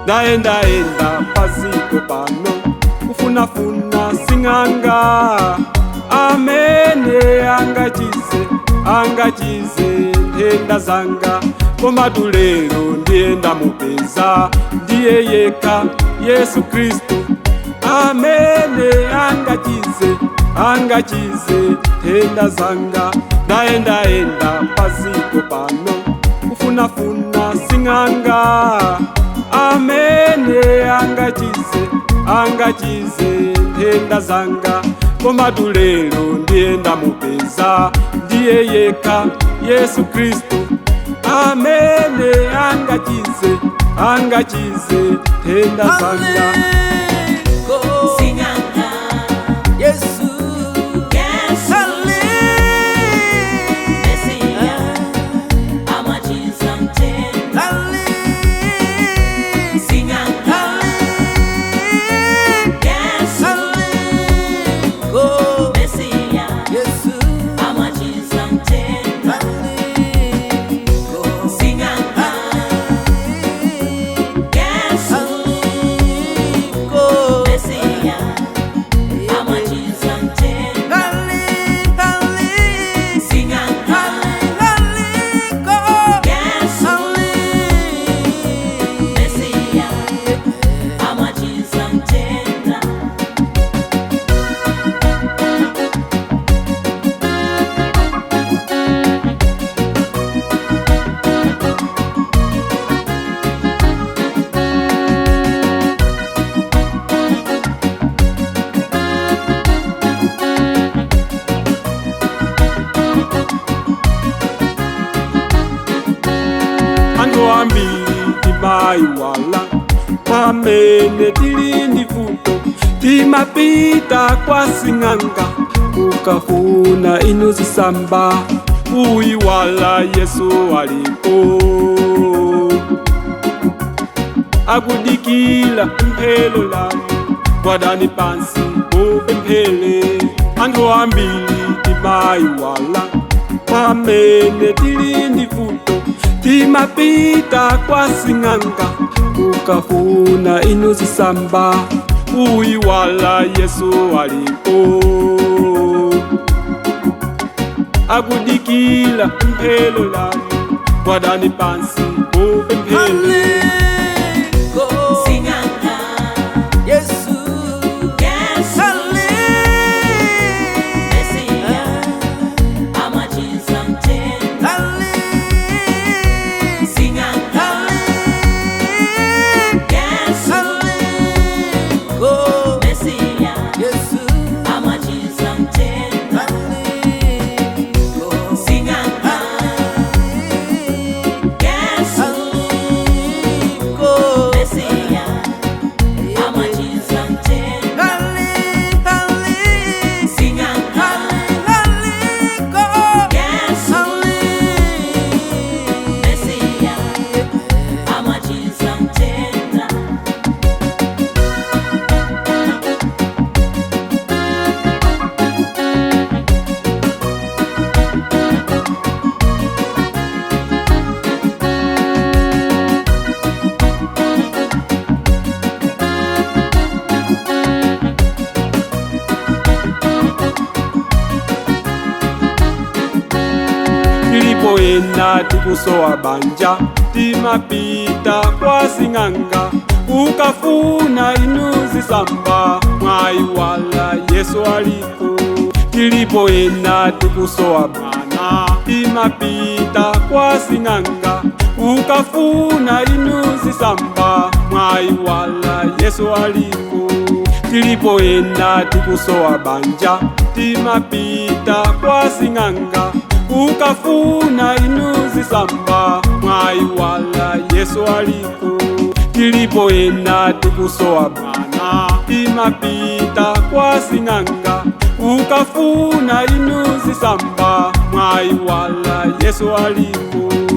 Ndaenda paziko pano kufunafuna sing'anga amene angachize nthenda zanga, koma tulero ndiyenda mupeza ndiye yekha Yesu Kristu amene angachize nthenda zanga. Ndaenda paziko pano kufunafuna sing'anga amene angachize nthenda zanga, koma tulero ndiyenda mupeza ndiye yekha Yesu Kristu amene angachize nthenda zanga. Ambiri timaiwala pamene tili ndi vuto, timapita kwa sing'anga kukafuna inu zisamba, kuyiwala Yesu alipo akudikila pemphero lanu, gwadani pansi mupemphele. Anthu ambiri timaiwala pamene tili ndi vuto, timapita kwa sing'anga kukafuna inu zisamba, kuyiwala Yesu alipo akudikila pemphero lanu, gwadani pansi mupemphele. Tilipoenda tikusowa banja, timapita kwa sing'anga kukafuna inu zisamba, mwayiwala Yesu alipo. Tilipoenda tikusowa bana, timapita kwa sing'anga kukafuna inu zisamba, mwayiwala Yesu alipo. Tilipoenda tikusowa banja, timapita kwa sing'anga kukafuna inu zisamba, mwayiwala Yesu alipo. Tilipoenda tikusowa bana, timapita kwa sing'anga kukafuna inu zisamba, mwayiwala Yesu alipo.